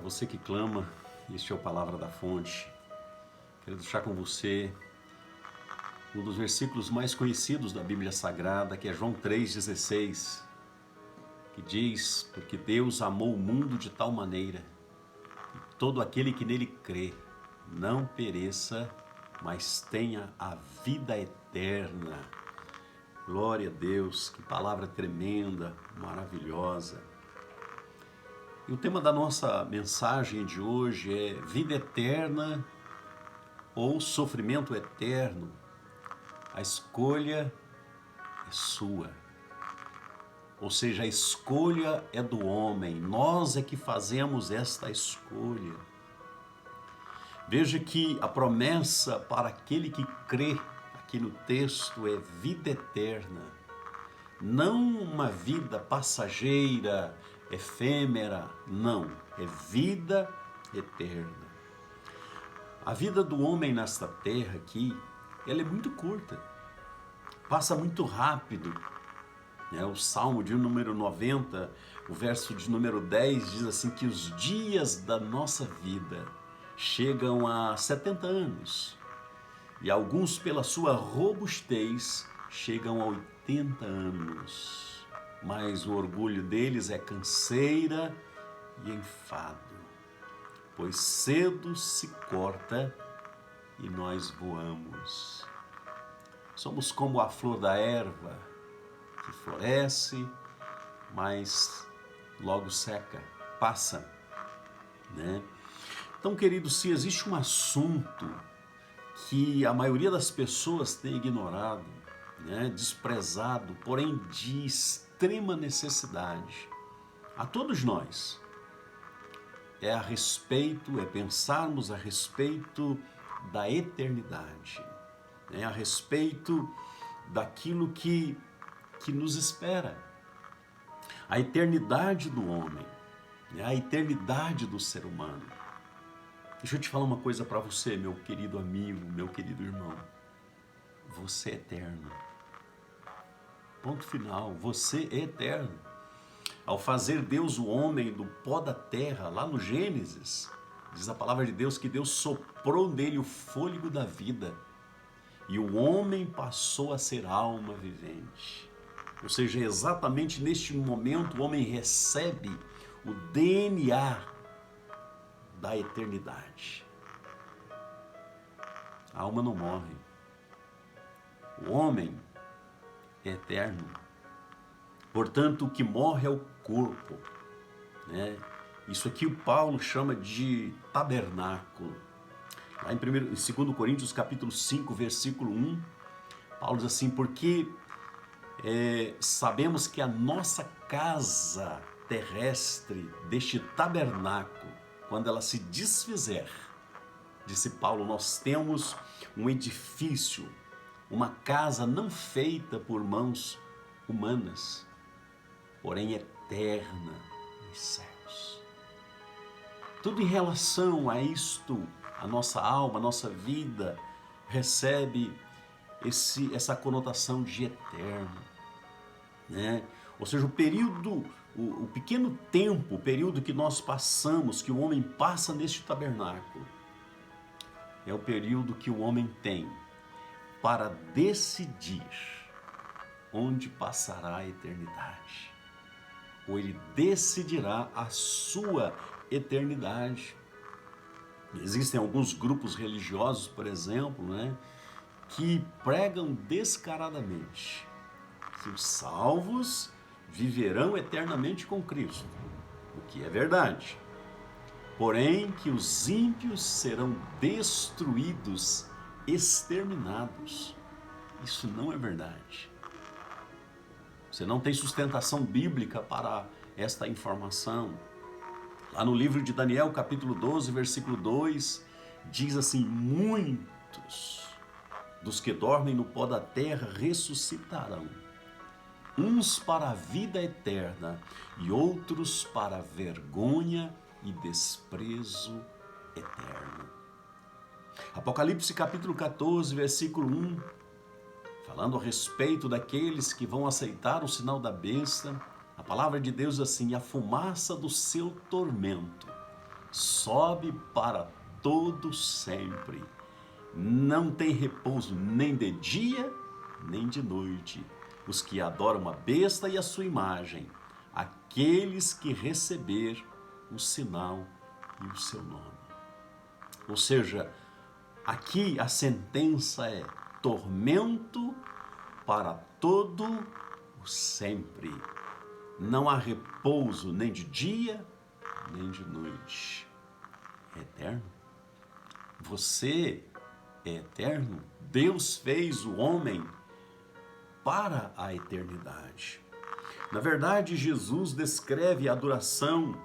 Para você que clama, este é o Palavra da Fonte. Quero deixar com você um dos versículos mais conhecidos da Bíblia Sagrada, que é João 3,16, que diz: porque Deus amou o mundo de tal maneira, que todo aquele que nele crê não pereça, mas tenha a vida eterna. Glória a Deus, que palavra tremenda, maravilhosa. E o tema da nossa mensagem de hoje é vida eterna ou sofrimento eterno. A escolha é sua. Ou seja, a escolha é do homem. Nós é que fazemos esta escolha. Veja que a promessa para aquele que crê aqui no texto é vida eterna. Não uma vida passageira, efêmera, não, é vida eterna. A vida do homem nesta terra aqui, ela é muito curta, passa muito rápido. O Salmo de número 90, o verso de número 10 diz assim que os dias da nossa vida chegam a 70 anos e alguns pela sua robustez chegam a 80 anos. Mas o orgulho deles é canseira e enfado, pois cedo se corta e nós voamos. Somos como a flor da erva, que floresce, mas logo seca, passa, né? Então, queridos, se existe um assunto que a maioria das pessoas tem ignorado, desprezado, porém de extrema necessidade a todos nós, é pensarmos a respeito da eternidade, a respeito daquilo que nos espera, a eternidade do homem, a eternidade do ser humano. Deixa eu te falar uma coisa para você, meu querido amigo, meu querido irmão. Você é eterno. Ponto final, você é eterno. Ao fazer Deus o homem do pó da terra, lá no Gênesis, diz a palavra de Deus que Deus soprou nele o fôlego da vida e o homem passou a ser alma vivente. Ou seja, exatamente neste momento o homem recebe o DNA da eternidade. A alma não morre. O homem é eterno. Portanto, o que morre é o corpo, Isso aqui o Paulo chama de tabernáculo. Lá em 2 Coríntios capítulo 5, versículo 1, Paulo diz assim: porque sabemos que a nossa casa terrestre, deste tabernáculo, quando ela se desfizer, disse Paulo, nós temos um edifício, uma casa não feita por mãos humanas, porém eterna nos céus. Tudo em relação a isto, a nossa alma, a nossa vida, recebe essa conotação de eterno, Ou seja, o período, o pequeno tempo, o período que nós passamos, que o homem passa neste tabernáculo, é o período que o homem tem para decidir onde passará a eternidade. Ou ele decidirá a sua eternidade. Existem alguns grupos religiosos, por exemplo, que pregam descaradamente que os salvos viverão eternamente com Cristo, o que é verdade. Porém, que os ímpios serão destruídos, exterminados. Isso não é verdade. Você não tem sustentação bíblica para esta informação. Lá no livro de Daniel, capítulo 12, versículo 2, diz assim: muitos dos que dormem no pó da terra ressuscitarão, uns para a vida eterna e outros para a vergonha e desprezo eterno. Apocalipse capítulo 14, versículo 1, falando a respeito daqueles que vão aceitar o sinal da besta, a palavra de Deus diz assim: a fumaça do seu tormento sobe para todo sempre. Não tem repouso nem de dia, nem de noite. Os que adoram a besta e a sua imagem, aqueles que receber o sinal e o seu nome. Ou seja, aqui a sentença é tormento para todo o sempre. Não há repouso nem de dia, nem de noite. É eterno. Você é eterno. Deus fez o homem para a eternidade. Na verdade, Jesus descreve a duração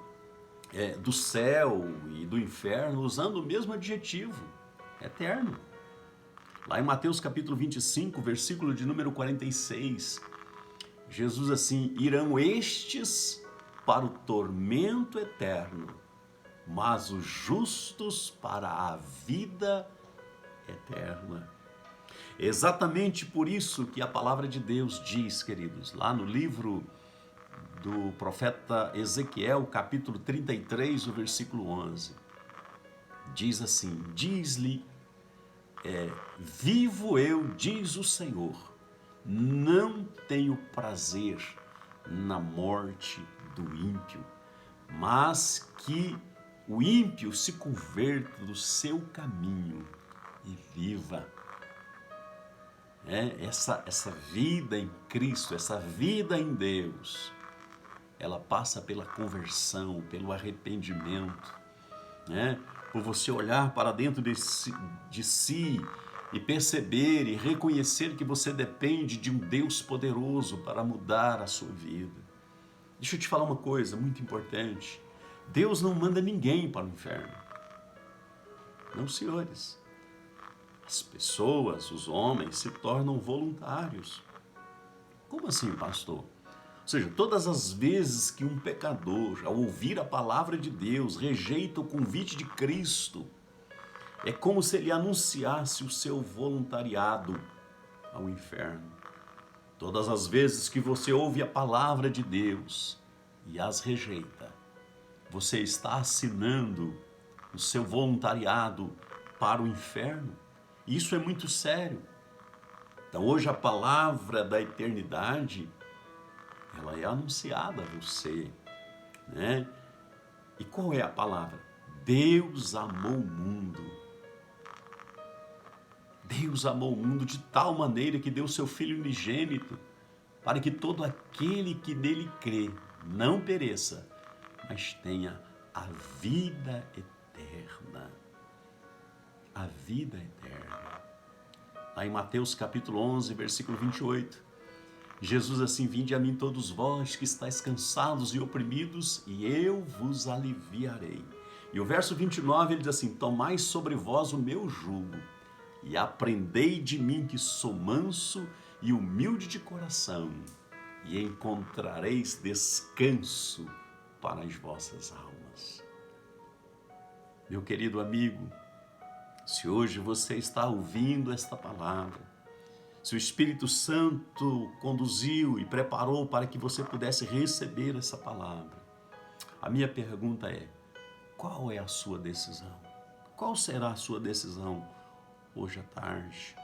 do céu e do inferno usando o mesmo adjetivo, eterno. Lá em Mateus capítulo 25, versículo de número 46, Jesus assim: irão estes para o tormento eterno, mas os justos para a vida eterna. Exatamente por isso que a palavra de Deus diz, queridos, lá no livro do profeta Ezequiel, capítulo 33, o versículo 11, diz assim: diz-lhe, vivo eu, diz o Senhor, não tenho prazer na morte do ímpio, mas que o ímpio se converta do seu caminho e viva. Essa vida em Cristo, essa vida em Deus, ela passa pela conversão, pelo arrependimento, por você olhar para dentro de si e perceber e reconhecer que você depende de um Deus poderoso para mudar a sua vida. Deixa eu te falar uma coisa muito importante. Deus não manda ninguém para o inferno. Não, senhores. As pessoas, os homens, se tornam voluntários. Como assim, pastor? Ou seja, todas as vezes que um pecador, ao ouvir a palavra de Deus, rejeita o convite de Cristo, é como se ele anunciasse o seu voluntariado ao inferno. Todas as vezes que você ouve a palavra de Deus e as rejeita, você está assinando o seu voluntariado para o inferno. Isso é muito sério. Então hoje a palavra da eternidade, ela é anunciada a você, E qual é a palavra? Deus amou o mundo. Deus amou o mundo de tal maneira que deu seu Filho unigênito, para que todo aquele que nele crê não pereça, mas tenha a vida eterna. A vida eterna. Lá em Mateus capítulo 11, versículo 28, Jesus assim: vinde a mim todos vós que estáis cansados e oprimidos, e eu vos aliviarei. E o verso 29, ele diz assim: tomai sobre vós o meu jugo, e aprendei de mim que sou manso e humilde de coração, e encontrareis descanso para as vossas almas. Meu querido amigo, se hoje você está ouvindo esta palavra, se o Espírito Santo conduziu e preparou para que você pudesse receber essa palavra, a minha pergunta é: qual é a sua decisão? Qual será a sua decisão hoje à tarde?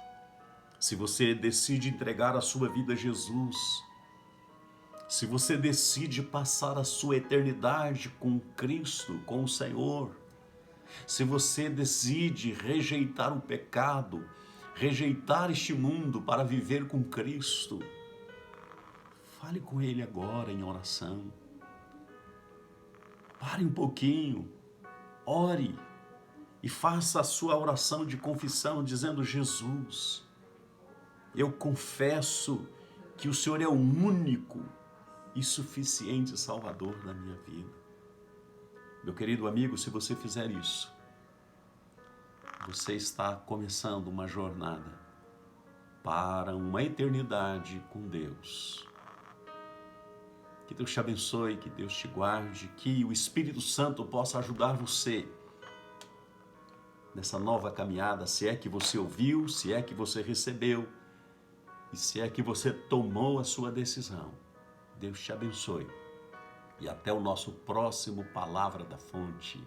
Se você decide entregar a sua vida a Jesus, se você decide passar a sua eternidade com Cristo, com o Senhor, se você decide rejeitar o pecado, rejeitar este mundo para viver com Cristo, fale com Ele agora em oração. Pare um pouquinho, ore e faça a sua oração de confissão dizendo: Jesus, eu confesso que o Senhor é o único e suficiente Salvador da minha vida. Meu querido amigo, se você fizer isso, você está começando uma jornada para uma eternidade com Deus. Que Deus te abençoe, que Deus te guarde, que o Espírito Santo possa ajudar você nessa nova caminhada, se é que você ouviu, se é que você recebeu e se é que você tomou a sua decisão. Deus te abençoe. E até o nosso próximo Palavra da Fonte.